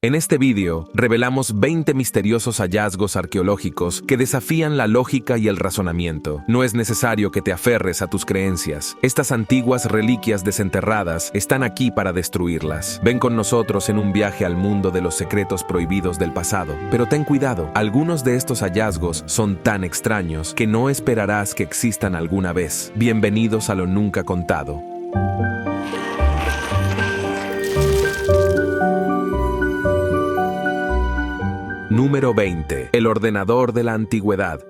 En este vídeo, revelamos 20 misteriosos hallazgos arqueológicos que desafían la lógica y el razonamiento. No es necesario que te aferres a tus creencias. Estas antiguas reliquias desenterradas están aquí para destruirlas. Ven con nosotros en un viaje al mundo de los secretos prohibidos del pasado. Pero ten cuidado, algunos de estos hallazgos son tan extraños que no esperarás que existan alguna vez. Bienvenidos a lo nunca contado. Número 20. El ordenador de la antigüedad.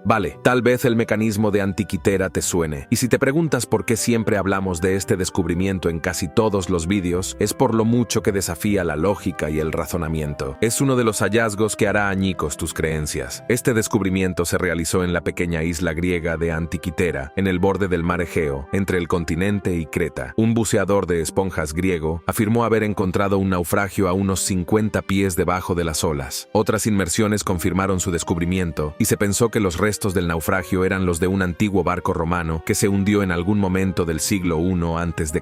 Vale, tal vez el mecanismo de Antikythera te suene, y si te preguntas por qué siempre hablamos de este descubrimiento en casi todos los vídeos, es por lo mucho que desafía la lógica y el razonamiento. Es uno de los hallazgos que hará añicos tus creencias. Este descubrimiento se realizó en la pequeña isla griega de Antikythera, en el borde del mar Egeo, entre el continente y Creta. Un buceador de esponjas griego afirmó haber encontrado un naufragio a unos 50 pies debajo de las olas. Otras inmersiones confirmaron su descubrimiento, y se pensó que los restos del naufragio eran los de un antiguo barco romano que se hundió en algún momento del siglo I a.C.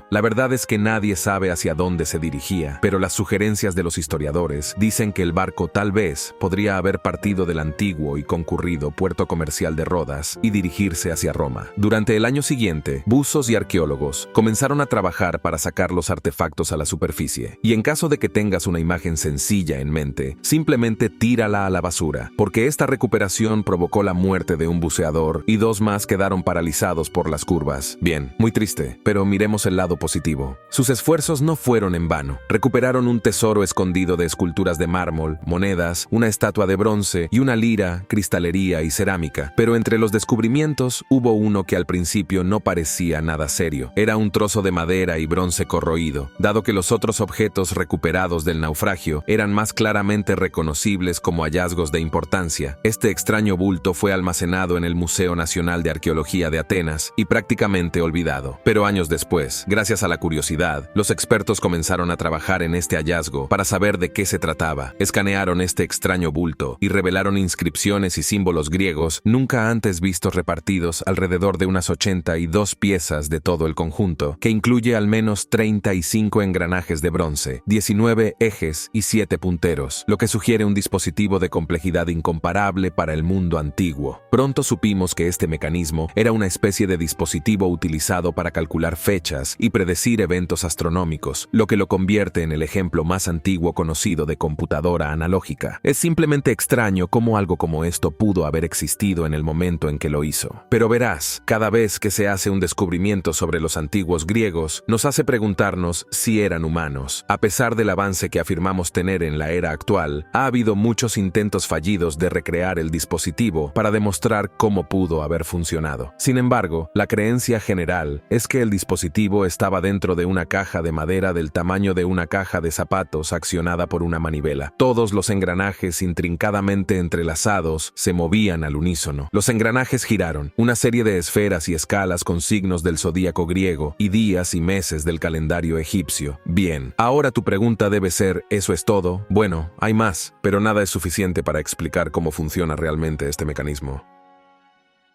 La verdad es que nadie sabe hacia dónde se dirigía, pero las sugerencias de los historiadores dicen que el barco tal vez podría haber partido del antiguo y concurrido puerto comercial de Rodas y dirigirse hacia Roma. Durante el año siguiente, buzos y arqueólogos comenzaron a trabajar para sacar los artefactos a la superficie. Y en caso de que tengas una imagen sencilla en mente, simplemente tírala a la basura, porque esta recuperación provocó la muerte de un buceador y 2 más quedaron paralizados por las curvas. Bien, muy triste, pero miremos el lado positivo. Sus esfuerzos no fueron en vano. Recuperaron un tesoro escondido de esculturas de mármol, monedas, una estatua de bronce y una lira, cristalería y cerámica. Pero entre los descubrimientos hubo uno que al principio no parecía nada serio. Era un trozo de madera y bronce corroído, dado que los otros objetos recuperados del naufragio eran más claramente reconocibles como hallazgos de importancia. Este extraño bulto fue almacenado en el Museo Nacional de Arqueología de Atenas y prácticamente olvidado. Pero años después, gracias a la curiosidad, los expertos comenzaron a trabajar en este hallazgo para saber de qué se trataba. Escanearon este extraño bulto y revelaron inscripciones y símbolos griegos nunca antes vistos repartidos alrededor de unas 82 piezas de todo el conjunto, que incluye al menos 35 engranajes de bronce, 19 ejes y 7 punteros, lo que sugiere un dispositivo de complejidad incomparable para el mundo antiguo. Pronto supimos que este mecanismo era una especie de dispositivo utilizado para calcular fechas y predecir eventos astronómicos, lo que lo convierte en el ejemplo más antiguo conocido de computadora analógica. Es simplemente extraño cómo algo como esto pudo haber existido en el momento en que lo hizo. Pero verás, cada vez que se hace un descubrimiento sobre los antiguos griegos, nos hace preguntarnos si eran humanos. A pesar del avance que afirmamos tener en la era actual, ha habido muchos intentos fallidos de recrear el dispositivo para demostrar cómo pudo haber funcionado. Sin embargo, la creencia general es que el dispositivo estaba dentro de una caja de madera del tamaño de una caja de zapatos accionada por una manivela. Todos los engranajes intrincadamente entrelazados se movían al unísono. Los engranajes giraron, una serie de esferas y escalas con signos del zodíaco griego y días y meses del calendario egipcio. Bien, ahora tu pregunta debe ser, ¿eso es todo? Bueno, hay más, pero nada es suficiente para explicar cómo funciona realmente este mecanismo.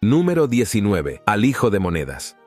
Número 19. Alijo de monedas.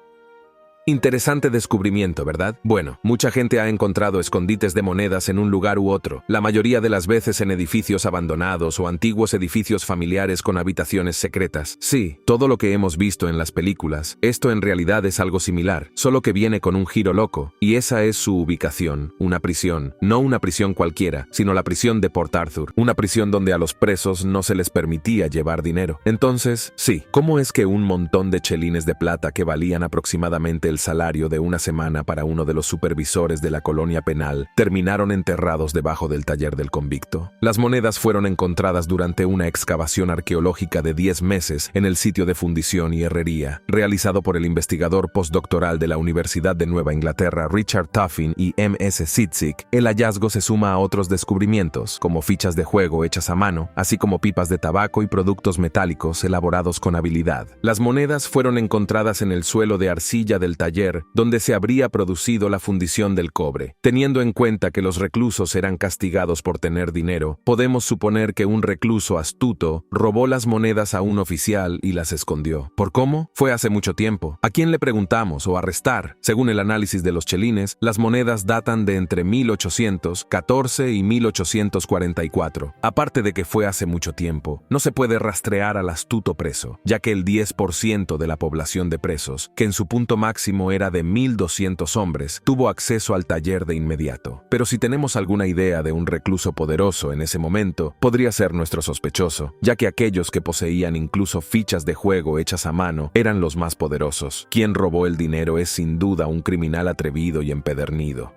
Interesante descubrimiento, ¿verdad? Bueno, mucha gente ha encontrado escondites de monedas en un lugar u otro, la mayoría de las veces en edificios abandonados o antiguos edificios familiares con habitaciones secretas. Sí, todo lo que hemos visto en las películas, esto en realidad es algo similar, solo que viene con un giro loco, y esa es su ubicación, una prisión. No una prisión cualquiera, sino la prisión de Port Arthur, una prisión donde a los presos no se les permitía llevar dinero. Entonces, sí, ¿cómo es que un montón de chelines de plata que valían aproximadamente el salario de una semana para uno de los supervisores de la colonia penal terminaron enterrados debajo del taller del convicto? Las monedas fueron encontradas durante una excavación arqueológica de 10 meses en el sitio de fundición y herrería, realizado por el investigador postdoctoral de la Universidad de Nueva Inglaterra Richard Tuffin y M.S. Sitzik. El hallazgo se suma a otros descubrimientos, como fichas de juego hechas a mano, así como pipas de tabaco y productos metálicos elaborados con habilidad. Las monedas fueron encontradas en el suelo de arcilla del taller donde se habría producido la fundición del cobre. Teniendo en cuenta que los reclusos eran castigados por tener dinero, podemos suponer que un recluso astuto robó las monedas a un oficial y las escondió. ¿Por cómo? Fue hace mucho tiempo. ¿A quién le preguntamos o arrestar? Según el análisis de los chelines, las monedas datan de entre 1814 y 1844. Aparte de que fue hace mucho tiempo, no se puede rastrear al astuto preso, ya que el 10% de la población de presos, que en su punto máximo era de 1.200 hombres, tuvo acceso al taller de inmediato. Pero si tenemos alguna idea de un recluso poderoso en ese momento, podría ser nuestro sospechoso, ya que aquellos que poseían incluso fichas de juego hechas a mano eran los más poderosos. Quien robó el dinero es sin duda un criminal atrevido y empedernido.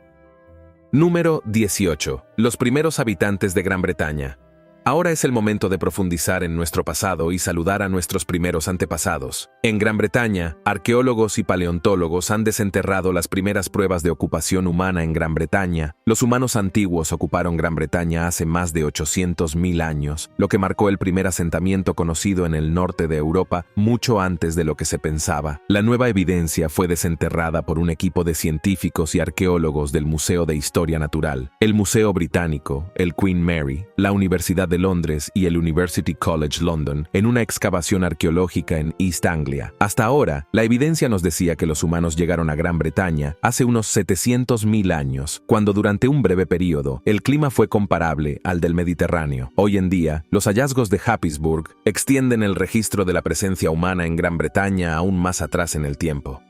Número 18. Los primeros habitantes de Gran Bretaña. Ahora es el momento de profundizar en nuestro pasado y saludar a nuestros primeros antepasados. En Gran Bretaña, arqueólogos y paleontólogos han desenterrado las primeras pruebas de ocupación humana en Gran Bretaña. Los humanos antiguos ocuparon Gran Bretaña hace más de 800.000 años, lo que marcó el primer asentamiento conocido en el norte de Europa mucho antes de lo que se pensaba. La nueva evidencia fue desenterrada por un equipo de científicos y arqueólogos del Museo de Historia Natural, el Museo Británico, el Queen Mary, la Universidad de Londres y el University College London en una excavación arqueológica en East Anglia. Hasta ahora, la evidencia nos decía que los humanos llegaron a Gran Bretaña hace unos 700.000 años, cuando durante un breve periodo el clima fue comparable al del Mediterráneo. Hoy en día, los hallazgos de Happisburgh extienden el registro de la presencia humana en Gran Bretaña aún más atrás en el tiempo.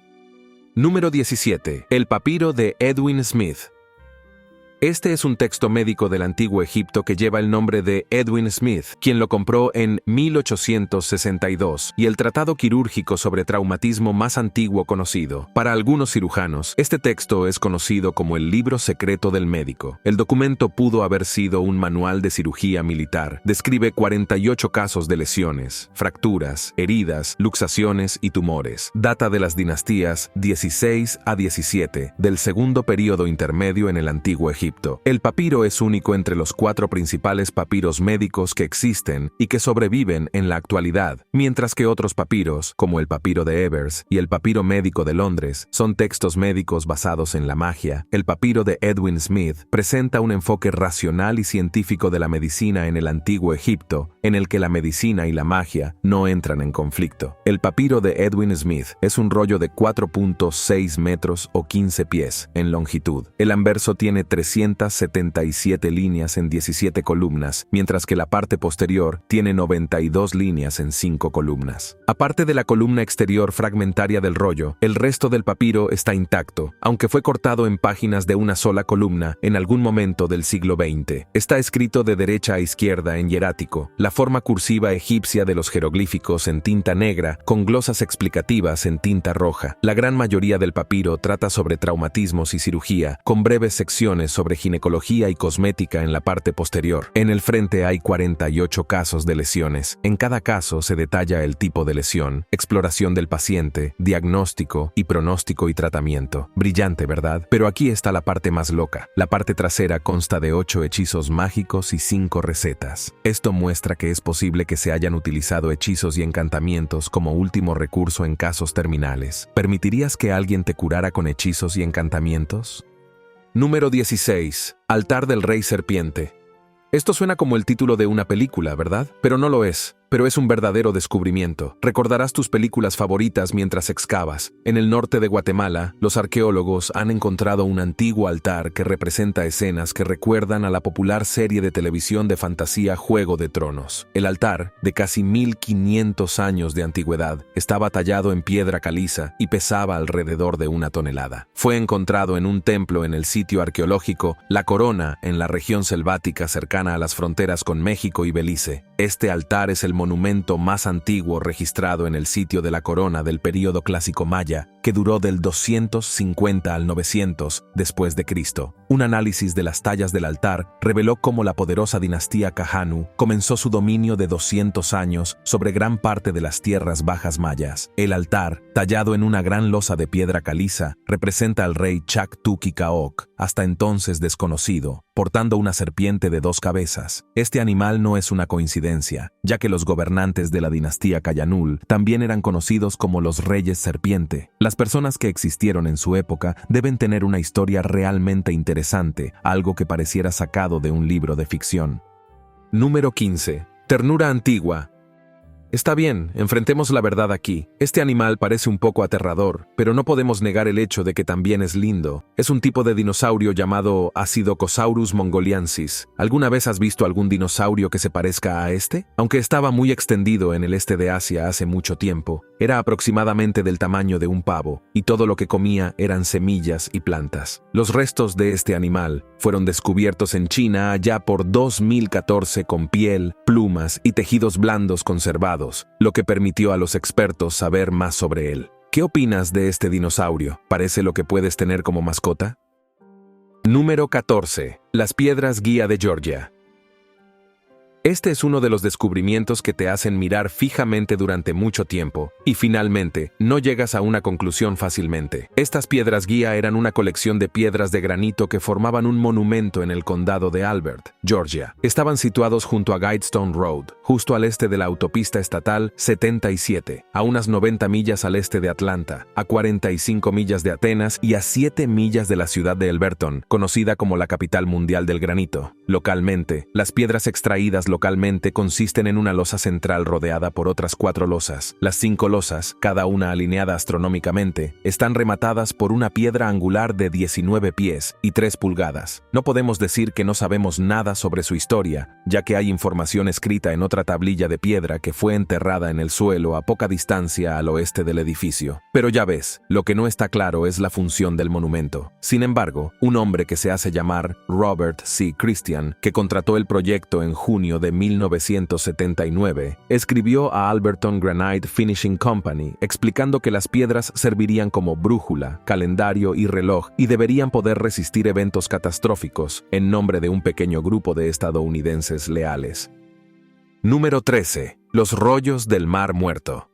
Número 17. El papiro de Edwin Smith. Este es un texto médico del Antiguo Egipto que lleva el nombre de Edwin Smith, quien lo compró en 1862, y el tratado quirúrgico sobre traumatismo más antiguo conocido. Para algunos cirujanos, este texto es conocido como el libro secreto del médico. El documento pudo haber sido un manual de cirugía militar. Describe 48 casos de lesiones, fracturas, heridas, luxaciones y tumores. Data de las dinastías 16 a 17, del segundo período intermedio en el Antiguo Egipto. El papiro es único entre los 4 principales papiros médicos que existen y que sobreviven en la actualidad, mientras que otros papiros, como el papiro de Ebers y el papiro médico de Londres, son textos médicos basados en la magia. El papiro de Edwin Smith presenta un enfoque racional y científico de la medicina en el Antiguo Egipto, en el que la medicina y la magia no entran en conflicto. El papiro de Edwin Smith es un rollo de 4.6 metros o 15 pies en longitud. El anverso tiene 377 líneas en 17 columnas, mientras que la parte posterior tiene 92 líneas en 5 columnas. Aparte de la columna exterior fragmentaria del rollo, el resto del papiro está intacto, aunque fue cortado en páginas de una sola columna en algún momento del siglo XX. Está escrito de derecha a izquierda en hierático, la forma cursiva egipcia de los jeroglíficos en tinta negra, con glosas explicativas en tinta roja. La gran mayoría del papiro trata sobre traumatismos y cirugía, con breves secciones sobre ginecología y cosmética en la parte posterior. En el frente hay 48 casos de lesiones. En cada caso se detalla el tipo de lesión, exploración del paciente, diagnóstico y pronóstico y tratamiento. Brillante, ¿verdad? Pero aquí está la parte más loca. La parte trasera consta de 8 hechizos mágicos y 5 recetas. Esto muestra que es posible que se hayan utilizado hechizos y encantamientos como último recurso en casos terminales. ¿Permitirías que alguien te curara con hechizos y encantamientos? Número 16. Altar del Rey Serpiente. Esto suena como el título de una película, ¿verdad? Pero no lo es. Pero es un verdadero descubrimiento. Recordarás tus películas favoritas mientras excavas. En el norte de Guatemala, los arqueólogos han encontrado un antiguo altar que representa escenas que recuerdan a la popular serie de televisión de fantasía Juego de Tronos. El altar, de casi 1500 años de antigüedad, estaba tallado en piedra caliza y pesaba alrededor de 1 tonelada. Fue encontrado en un templo en el sitio arqueológico La Corona, en la región selvática cercana a las fronteras con México y Belice. Este altar es el monumento más antiguo registrado en el sitio de La Corona del período clásico maya, que duró del 250 al 900 después de Cristo. Un análisis de las tallas del altar reveló cómo la poderosa dinastía Kahanu comenzó su dominio de 200 años sobre gran parte de las tierras bajas mayas. El altar, tallado en una gran losa de piedra caliza, representa al rey Chactuquicaoc, hasta entonces desconocido, portando una serpiente de 2 cabezas. Este animal no es una coincidencia, ya que los gobernantes de la dinastía Cayanul también eran conocidos como los reyes serpiente. Las personas que existieron en su época deben tener una historia realmente interesante, algo que pareciera sacado de un libro de ficción. Número 15. Ternura antigua. Está bien, enfrentemos la verdad aquí. Este animal parece un poco aterrador, pero no podemos negar el hecho de que también es lindo. Es un tipo de dinosaurio llamado Acidocosaurus mongoliensis. ¿Alguna vez has visto algún dinosaurio que se parezca a este? Aunque estaba muy extendido en el este de Asia hace mucho tiempo, era aproximadamente del tamaño de un pavo, y todo lo que comía eran semillas y plantas. Los restos de este animal fueron descubiertos en China allá por 2014 con piel, plumas y tejidos blandos conservados, lo que permitió a los expertos saber más sobre él. ¿Qué opinas de este dinosaurio? ¿Parece lo que puedes tener como mascota? Número 14. Las piedras guía de Georgia. Este es uno de los descubrimientos que te hacen mirar fijamente durante mucho tiempo, y finalmente, no llegas a una conclusión fácilmente. Estas piedras guía eran una colección de piedras de granito que formaban un monumento en el condado de Albert, Georgia. Estaban situados junto a Guidestone Road, justo al este de la autopista estatal 77, a unas 90 millas al este de Atlanta, a 45 millas de Atenas y a 7 millas de la ciudad de Elberton, conocida como la capital mundial del granito. Localmente, las piedras extraídas localmente consisten en una losa central rodeada por otras 4 losas. Las 5 losas, cada una alineada astronómicamente, están rematadas por una piedra angular de 19 pies y 3 pulgadas. No podemos decir que no sabemos nada sobre su historia, ya que hay información escrita en otra tablilla de piedra que fue enterrada en el suelo a poca distancia al oeste del edificio. Pero ya ves, lo que no está claro es la función del monumento. Sin embargo, un hombre que se hace llamar Robert C. Christian, que contrató el proyecto en junio de 1979, escribió a Alberton Granite Finishing Company explicando que las piedras servirían como brújula, calendario y reloj y deberían poder resistir eventos catastróficos en nombre de un pequeño grupo de estadounidenses leales. Número 13. Los rollos del Mar Muerto.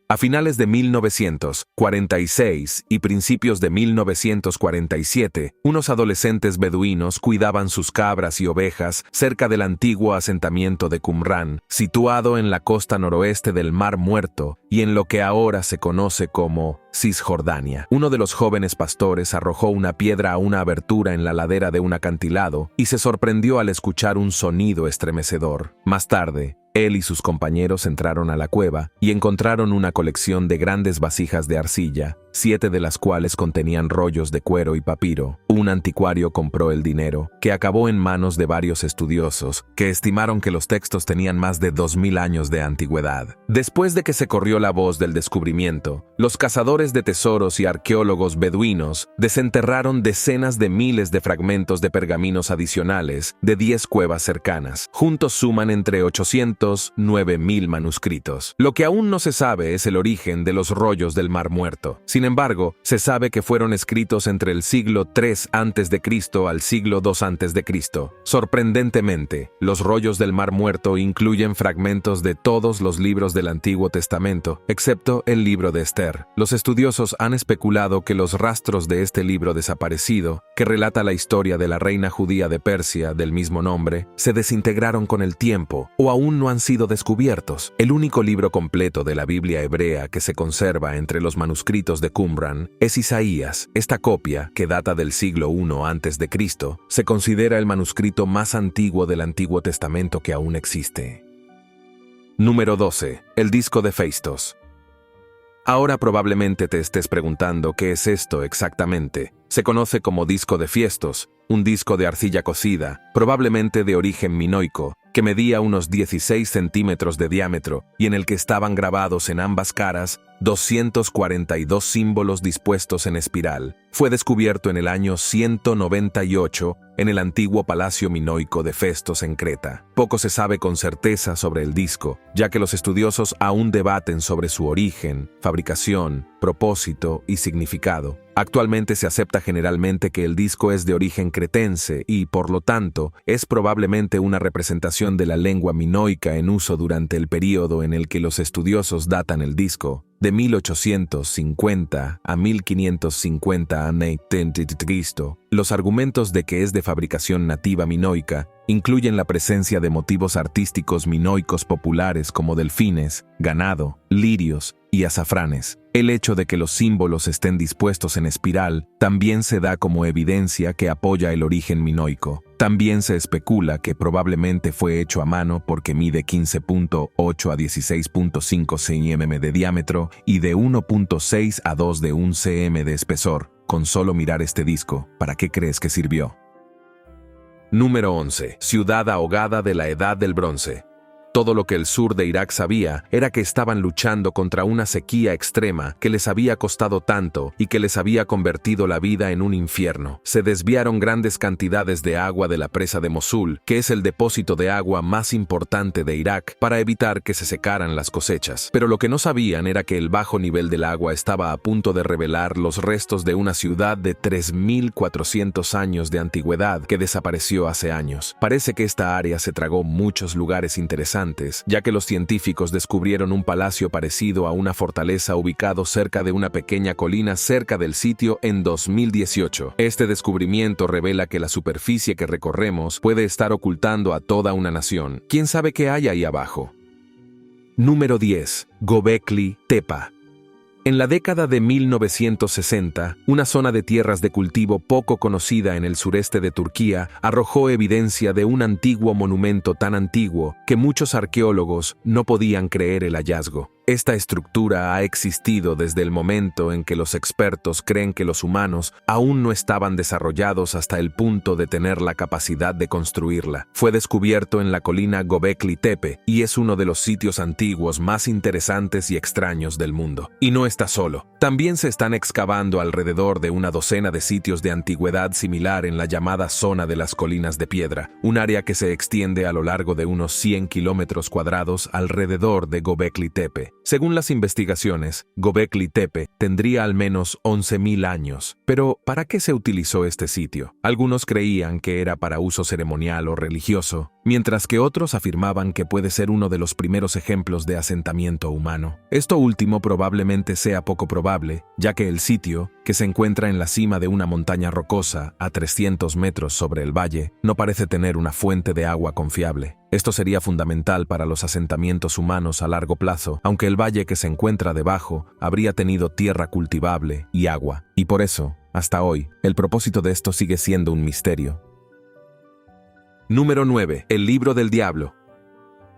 A finales de 1946 y principios de 1947, unos adolescentes beduinos cuidaban sus cabras y ovejas cerca del antiguo asentamiento de Qumran, situado en la costa noroeste del Mar Muerto y en lo que ahora se conoce como Cisjordania. Uno de los jóvenes pastores arrojó una piedra a una abertura en la ladera de un acantilado y se sorprendió al escuchar un sonido estremecedor. Más tarde, él y sus compañeros entraron a la cueva y encontraron una colección de grandes vasijas de arcilla, 7 de las cuales contenían rollos de cuero y papiro. Un anticuario compró el dinero, que acabó en manos de varios estudiosos, que estimaron que los textos tenían más de 2000 años de antigüedad. Después de que se corrió la voz del descubrimiento, los cazadores de tesoros y arqueólogos beduinos desenterraron decenas de miles de fragmentos de pergaminos adicionales de 10 cuevas cercanas. Juntos suman entre 809.000 manuscritos. Lo que aún no se sabe es el origen de los rollos del Mar Muerto. Sin embargo, se sabe que fueron escritos entre el siglo III a.C. al siglo II a.C. Sorprendentemente, los rollos del Mar Muerto incluyen fragmentos de todos los libros del Antiguo Testamento, excepto el libro de Esther. Los estudiosos han especulado que los rastros de este libro desaparecido, que relata la historia de la reina judía de Persia del mismo nombre, se desintegraron con el tiempo o aún no han sido descubiertos. El único libro completo de la Biblia hebrea que se conserva entre los manuscritos de Qumran es Isaías. Esta copia, que data del siglo I a.C., se considera el manuscrito más antiguo del Antiguo Testamento que aún existe. Número 12. El disco de Feistos. Ahora probablemente te estés preguntando qué es esto exactamente. Se conoce como disco de Fiestos, un disco de arcilla cocida, probablemente de origen minoico, que medía unos 16 centímetros de diámetro y en el que estaban grabados en ambas caras 242 símbolos dispuestos en espiral. Fue descubierto en el año 198 en el antiguo palacio minoico de Festos en Creta. Poco se sabe con certeza sobre el disco, ya que los estudiosos aún debaten sobre su origen, fabricación, propósito y significado. Actualmente se acepta generalmente que el disco es de origen cretense y, por lo tanto, es probablemente una representación de la lengua minoica en uso durante el período en el que los estudiosos datan el disco, de 1850 a 1550 a.C. Los argumentos de que es de fabricación nativa minoica incluyen la presencia de motivos artísticos minoicos populares como delfines, ganado, lirios y azafranes. El hecho de que los símbolos estén dispuestos en espiral también se da como evidencia que apoya el origen minoico. También se especula que probablemente fue hecho a mano porque mide 15.8 a 16.5 cm de diámetro y de 1.6 a 2 de 1 cm de espesor. Con solo mirar este disco, ¿para qué crees que sirvió? Número 11. Ciudad ahogada de la Edad del Bronce. Todo lo que el sur de Irak sabía era que estaban luchando contra una sequía extrema que les había costado tanto y que les había convertido la vida en un infierno. Se desviaron grandes cantidades de agua de la presa de Mosul, que es el depósito de agua más importante de Irak, para evitar que se secaran las cosechas. Pero lo que no sabían era que el bajo nivel del agua estaba a punto de revelar los restos de una ciudad de 3.400 años de antigüedad que desapareció hace años. Parece que esta área se tragó muchos lugares interesantes, ya que los científicos descubrieron un palacio parecido a una fortaleza ubicado cerca de una pequeña colina cerca del sitio en 2018. Este descubrimiento revela que la superficie que recorremos puede estar ocultando a toda una nación. ¿Quién sabe qué hay ahí abajo? Número 10. Göbekli Tepe. En la década de 1960, una zona de tierras de cultivo poco conocida en el sureste de Turquía arrojó evidencia de un antiguo monumento tan antiguo que muchos arqueólogos no podían creer el hallazgo. Esta estructura ha existido desde el momento en que los expertos creen que los humanos aún no estaban desarrollados hasta el punto de tener la capacidad de construirla. Fue descubierto en la colina Göbekli Tepe y es uno de los sitios antiguos más interesantes y extraños del mundo. Y no está solo. También se están excavando alrededor de una docena de sitios de antigüedad similar en la llamada zona de las colinas de piedra, un área que se extiende a lo largo de unos 100 kilómetros cuadrados alrededor de Göbekli Tepe. Según las investigaciones, Göbekli Tepe tendría al menos 11.000 años. Pero, ¿para qué se utilizó este sitio? Algunos creían que era para uso ceremonial o religioso, mientras que otros afirmaban que puede ser uno de los primeros ejemplos de asentamiento humano. Esto último probablemente sea poco probable, ya que el sitio, que se encuentra en la cima de una montaña rocosa a 300 metros sobre el valle, no parece tener una fuente de agua confiable. Esto sería fundamental para los asentamientos humanos a largo plazo, aunque el valle que se encuentra debajo habría tenido tierra cultivable y agua. Y por eso, hasta hoy, el propósito de esto sigue siendo un misterio. Número 9. El libro del diablo.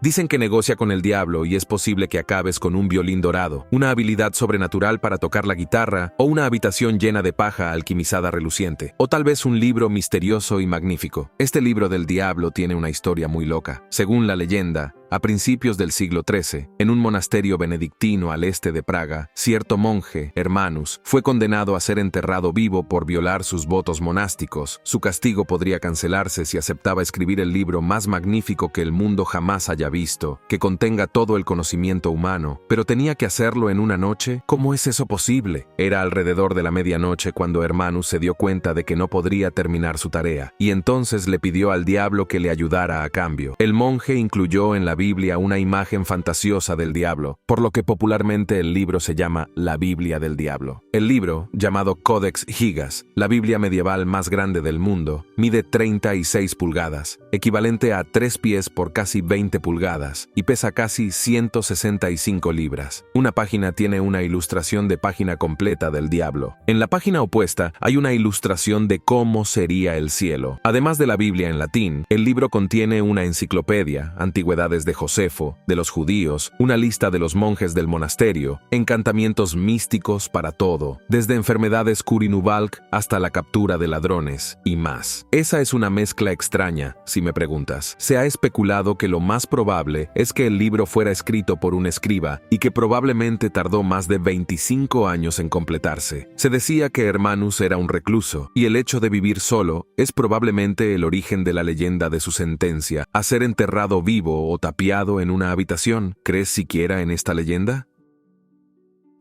Dicen que negocia con el diablo y es posible que acabes con un violín dorado, una habilidad sobrenatural para tocar la guitarra o una habitación llena de paja alquimizada reluciente, o tal vez un libro misterioso y magnífico. Este libro del diablo tiene una historia muy loca. Según la leyenda, a principios del siglo XIII, en un monasterio benedictino al este de Praga, cierto monje, Hermanus, fue condenado a ser enterrado vivo por violar sus votos monásticos. Su castigo podría cancelarse si aceptaba escribir el libro más magnífico que el mundo jamás haya visto, que contenga todo el conocimiento humano, pero tenía que hacerlo en una noche. ¿Cómo es eso posible? Era alrededor de la medianoche cuando Hermanus se dio cuenta de que no podría terminar su tarea, y entonces le pidió al diablo que le ayudara a cambio. El monje incluyó en la Biblia una imagen fantasiosa del diablo, por lo que popularmente el libro se llama la Biblia del Diablo. El libro, llamado Codex Gigas, la Biblia medieval más grande del mundo, mide 36 pulgadas, equivalente a 3 pies por casi 20 pulgadas, y pesa casi 165 libras. Una página tiene una ilustración de página completa del diablo. En la página opuesta hay una ilustración de cómo sería el cielo. Además de la Biblia en latín, el libro contiene una enciclopedia, antigüedades de de Josefo, de los judíos, una lista de los monjes del monasterio, encantamientos místicos para todo, desde enfermedades Curinubalk hasta la captura de ladrones, y más. Esa es una mezcla extraña, si me preguntas. Se ha especulado que lo más probable es que el libro fuera escrito por un escriba y que probablemente tardó más de 25 años en completarse. Se decía que Hermanus era un recluso, y el hecho de vivir solo es probablemente el origen de la leyenda de su sentencia a ser enterrado vivo o tapiado en una habitación. ¿Crees siquiera en esta leyenda?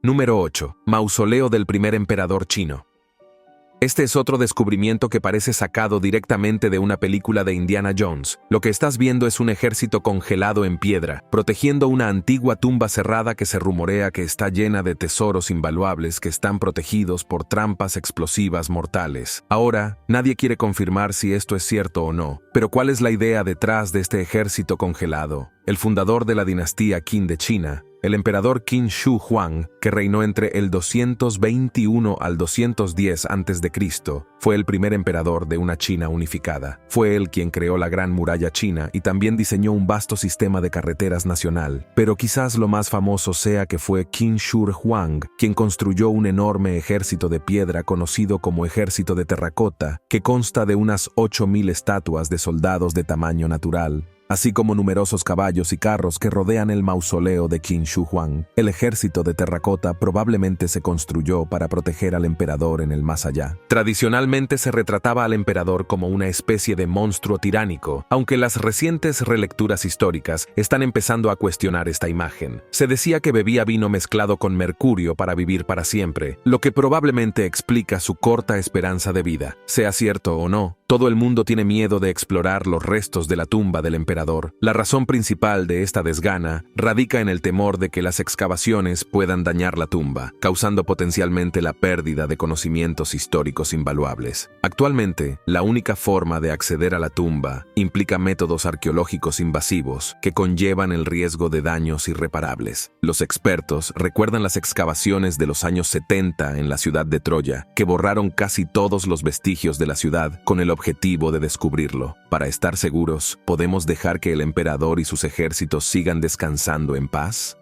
Número 8. Mausoleo del primer emperador chino. Este es otro descubrimiento que parece sacado directamente de una película de Indiana Jones. Lo que estás viendo es un ejército congelado en piedra, protegiendo una antigua tumba cerrada que se rumorea que está llena de tesoros invaluables que están protegidos por trampas explosivas mortales. Ahora, nadie quiere confirmar si esto es cierto o no, pero ¿cuál es la idea detrás de este ejército congelado? El fundador de la dinastía Qin de China, el emperador Qin Shi Huang, que reinó entre el 221 al 210 a.C., fue el primer emperador de una China unificada. Fue él quien creó la Gran Muralla China y también diseñó un vasto sistema de carreteras nacional. Pero quizás lo más famoso sea que fue Qin Shi Huang quien construyó un enorme ejército de piedra conocido como Ejército de Terracota, que consta de unas 8.000 estatuas de soldados de tamaño natural, así como numerosos caballos y carros que rodean el mausoleo de Qin Shi Huang. El ejército de terracota probablemente se construyó para proteger al emperador en el más allá. Tradicionalmente se retrataba al emperador como una especie de monstruo tiránico, aunque las recientes relecturas históricas están empezando a cuestionar esta imagen. Se decía que bebía vino mezclado con mercurio para vivir para siempre, lo que probablemente explica su corta esperanza de vida. Sea cierto o no, todo el mundo tiene miedo de explorar los restos de la tumba del emperador. La razón principal de esta desgana radica en el temor de que las excavaciones puedan dañar la tumba, causando potencialmente la pérdida de conocimientos históricos invaluables. Actualmente, la única forma de acceder a la tumba implica métodos arqueológicos invasivos que conllevan el riesgo de daños irreparables. Los expertos recuerdan las excavaciones de los años 70 en la ciudad de Troya, que borraron casi todos los vestigios de la ciudad con el objetivo de descubrirlo. Para estar seguros, ¿podemos dejar que el emperador y sus ejércitos sigan descansando en paz?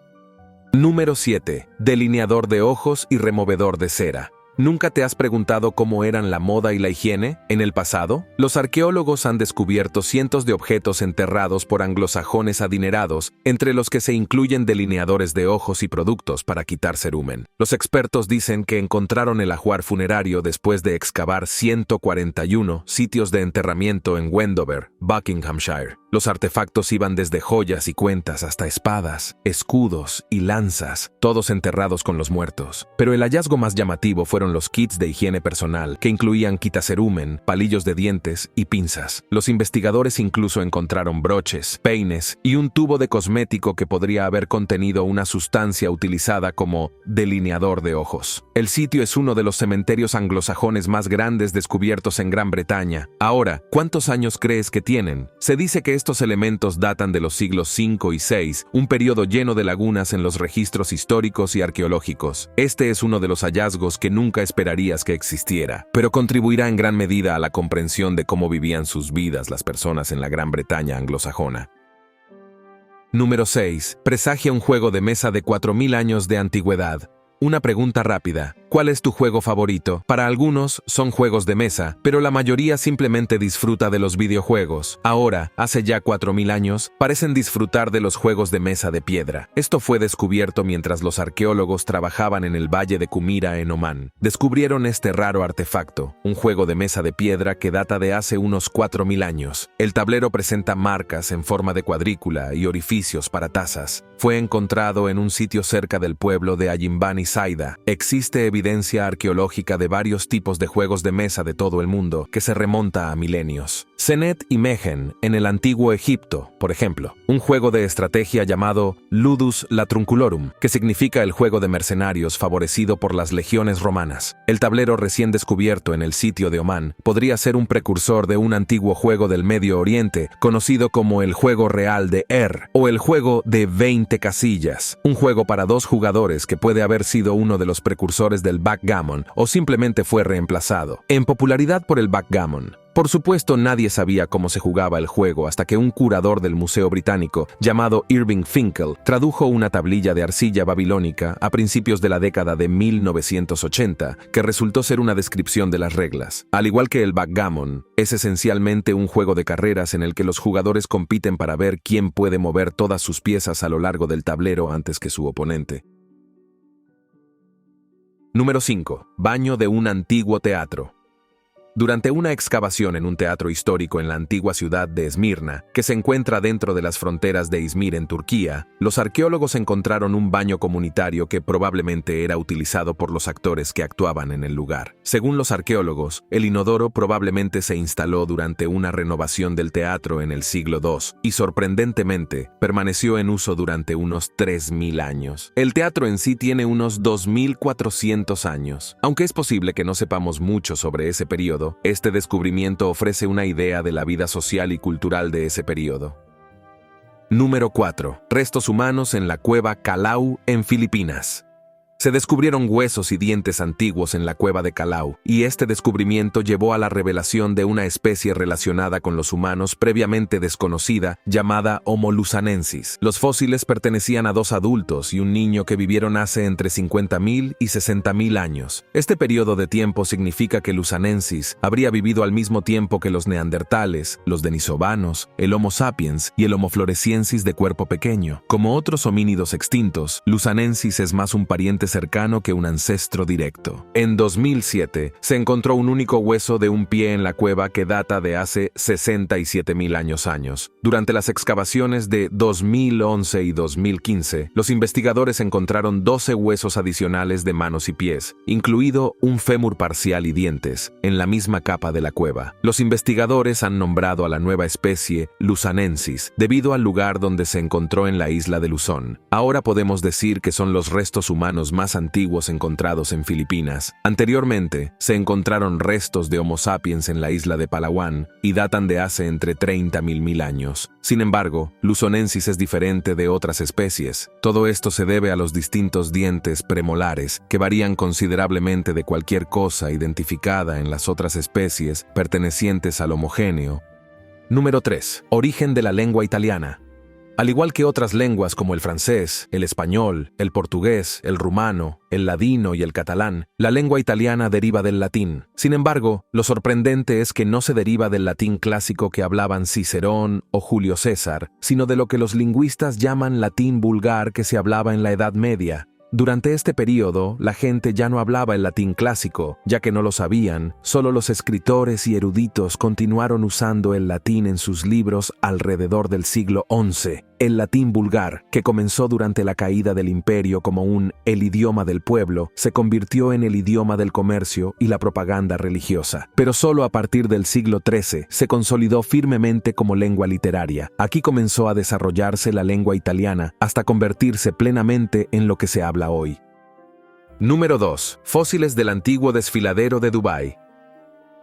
Número 7. Delineador de ojos y removedor de cera. ¿Nunca te has preguntado cómo eran la moda y la higiene en el pasado? Los arqueólogos han descubierto cientos de objetos enterrados por anglosajones adinerados, entre los que se incluyen delineadores de ojos y productos para quitar cerumen. Los expertos dicen que encontraron el ajuar funerario después de excavar 141 sitios de enterramiento en Wendover, Buckinghamshire. Los artefactos iban desde joyas y cuentas hasta espadas, escudos y lanzas, todos enterrados con los muertos. Pero el hallazgo más llamativo fueron los kits de higiene personal, que incluían quitacerumen, palillos de dientes y pinzas. Los investigadores incluso encontraron broches, peines y un tubo de cosmético que podría haber contenido una sustancia utilizada como delineador de ojos. El sitio es uno de los cementerios anglosajones más grandes descubiertos en Gran Bretaña. Ahora, ¿cuántos años crees que tienen? Se dice que estos elementos datan de los siglos V y VI, un periodo lleno de lagunas en los registros históricos y arqueológicos. Este es uno de los hallazgos que nunca esperarías que existiera, pero contribuirá en gran medida a la comprensión de cómo vivían sus vidas las personas en la Gran Bretaña anglosajona. Número 6. Presagia un juego de mesa de 4000 años de antigüedad. Una pregunta rápida. ¿Cuál es tu juego favorito? Para algunos son juegos de mesa, pero la mayoría simplemente disfruta de los videojuegos. Ahora, hace ya 4000 años, parecen disfrutar de los juegos de mesa de piedra. Esto fue descubierto mientras los arqueólogos trabajaban en el valle de Kumira en Omán. Descubrieron este raro artefacto, un juego de mesa de piedra que data de hace unos 4000 años. El tablero presenta marcas en forma de cuadrícula y orificios para tazas. Fue encontrado en un sitio cerca del pueblo de Ayimbani Saida. Existe evidencia arqueológica de varios tipos de juegos de mesa de todo el mundo que se remonta a milenios. Senet y Megen, en el antiguo Egipto, por ejemplo. Un juego de estrategia llamado Ludus Latrunculorum, que significa el juego de mercenarios favorecido por las legiones romanas. El tablero recién descubierto en el sitio de Omán podría ser un precursor de un antiguo juego del Medio Oriente conocido como el juego real de o el juego de 20 casillas. Un juego para 2 jugadores que puede haber sido uno de los precursores del del backgammon o simplemente fue reemplazado en popularidad por el backgammon. Por supuesto, nadie sabía cómo se jugaba el juego hasta que un curador del Museo Británico, llamado Irving Finkel, tradujo una tablilla de arcilla babilónica a principios de la década de 1980, que resultó ser una descripción de las reglas. Al igual que el backgammon, es esencialmente un juego de carreras en el que los jugadores compiten para ver quién puede mover todas sus piezas a lo largo del tablero antes que su oponente. Número 5. Baño de un antiguo teatro. Durante una excavación en un teatro histórico en la antigua ciudad de Esmirna, que se encuentra dentro de las fronteras de Izmir en Turquía, los arqueólogos encontraron un baño comunitario que probablemente era utilizado por los actores que actuaban en el lugar. Según los arqueólogos, el inodoro probablemente se instaló durante una renovación del teatro en el siglo II y, sorprendentemente, permaneció en uso durante unos 3.000 años. El teatro en sí tiene unos 2.400 años. Aunque es posible que no sepamos mucho sobre ese periodo, este descubrimiento ofrece una idea de la vida social y cultural de ese periodo. Número 4. Restos humanos en la cueva Calau, en Filipinas. Se descubrieron huesos y dientes antiguos en la cueva de Calau, y este descubrimiento llevó a la revelación de una especie relacionada con los humanos previamente desconocida, llamada Homo luzanensis. Los fósiles pertenecían a 2 adultos y un niño que vivieron hace entre 50.000 y 60.000 años. Este periodo de tiempo significa que luzanensis habría vivido al mismo tiempo que los neandertales, los denisovanos, el Homo sapiens y el Homo floresiensis de cuerpo pequeño. Como otros homínidos extintos, luzanensis es más un pariente cercano que un ancestro directo. En 2007, se encontró un único hueso de un pie en la cueva que data de hace 67.000 años. Durante las excavaciones de 2011 y 2015, los investigadores encontraron 12 huesos adicionales de manos y pies, incluido un fémur parcial y dientes, en la misma capa de la cueva. Los investigadores han nombrado a la nueva especie luzanensis, debido al lugar donde se encontró en la isla de Luzón. Ahora podemos decir que son los restos humanos más antiguos encontrados en Filipinas. Anteriormente, se encontraron restos de Homo sapiens en la isla de Palawan y datan de hace entre 30.000 años. Sin embargo, luzonensis es diferente de otras especies. Todo esto se debe a los distintos dientes premolares que varían considerablemente de cualquier cosa identificada en las otras especies pertenecientes al homogéneo. Número 3. Origen de la lengua italiana. Al igual que otras lenguas como el francés, el español, el portugués, el rumano, el ladino y el catalán, la lengua italiana deriva del latín. Sin embargo, lo sorprendente es que no se deriva del latín clásico que hablaban Cicerón o Julio César, sino de lo que los lingüistas llaman latín vulgar que se hablaba en la Edad Media. Durante este período, la gente ya no hablaba el latín clásico, ya que no lo sabían. Solo los escritores y eruditos continuaron usando el latín en sus libros alrededor del siglo XI. El latín vulgar, que comenzó durante la caída del imperio como el idioma del pueblo, se convirtió en el idioma del comercio y la propaganda religiosa. Pero solo a partir del siglo XIII se consolidó firmemente como lengua literaria. Aquí comenzó a desarrollarse la lengua italiana hasta convertirse plenamente en lo que se habla hoy. Número 2. Fósiles del antiguo desfiladero de Dubái.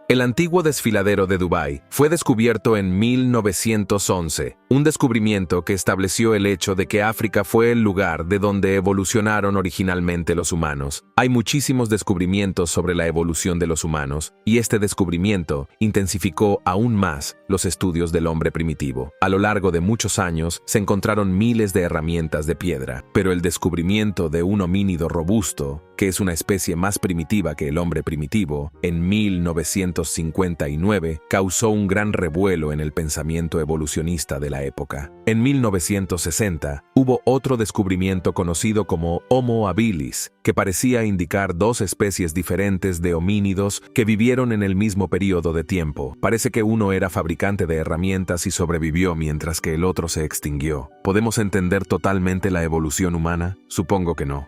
El antiguo desfiladero de Dubái fue descubierto en 1911, un descubrimiento que estableció el hecho de que África fue el lugar de donde evolucionaron originalmente los humanos. Hay muchísimos descubrimientos sobre la evolución de los humanos, y este descubrimiento intensificó aún más los estudios del hombre primitivo. A lo largo de muchos años se encontraron miles de herramientas de piedra, pero el descubrimiento de un homínido robusto, que es una especie más primitiva que el hombre primitivo, en 1959 causó un gran revuelo en el pensamiento evolucionista de la época. En 1960 hubo otro descubrimiento conocido como Homo habilis, que parecía indicar 2 especies diferentes de homínidos que vivieron en el mismo periodo de tiempo. Parece que uno era fabricante de herramientas y sobrevivió mientras que el otro se extinguió. ¿Podemos entender totalmente la evolución humana? Supongo que no.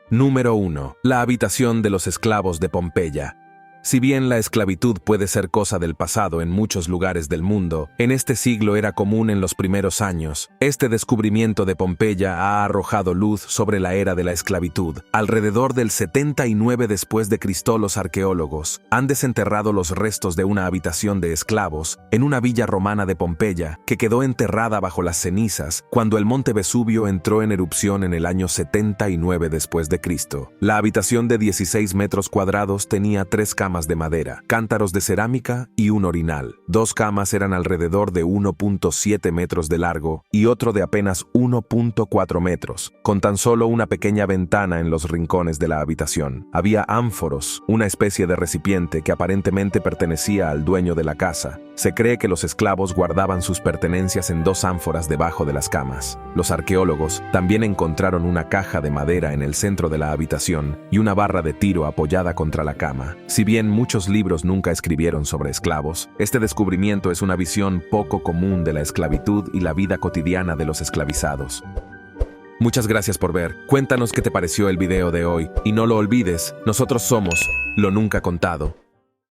Número 1. La habitación de los esclavos de Pompeya. Si bien la esclavitud puede ser cosa del pasado en muchos lugares del mundo, en este siglo era común en los primeros años. Este descubrimiento de Pompeya ha arrojado luz sobre la era de la esclavitud. Alrededor del 79 después de Cristo, los arqueólogos han desenterrado los restos de una habitación de esclavos en una villa romana de Pompeya que quedó enterrada bajo las cenizas cuando el monte Vesubio entró en erupción en el año 79 después de Cristo. La habitación de 16 metros cuadrados tenía 3 camas de madera, cántaros de cerámica y un orinal. 2 camas eran alrededor de 1.7 metros de largo y otro de apenas 1.4 metros, con tan solo una pequeña ventana en los rincones de la habitación. Había ánforos, una especie de recipiente que aparentemente pertenecía al dueño de la casa. Se cree que los esclavos guardaban sus pertenencias en 2 ánforas debajo de las camas. Los arqueólogos también encontraron una caja de madera en el centro de la habitación y una barra de tiro apoyada contra la cama. Si bien muchos libros nunca escribieron sobre esclavos, este descubrimiento es una visión poco común de la esclavitud y la vida cotidiana de los esclavizados. Muchas gracias por ver. Cuéntanos qué te pareció el video de hoy y no lo olvides, nosotros somos Lo Nunca Contado.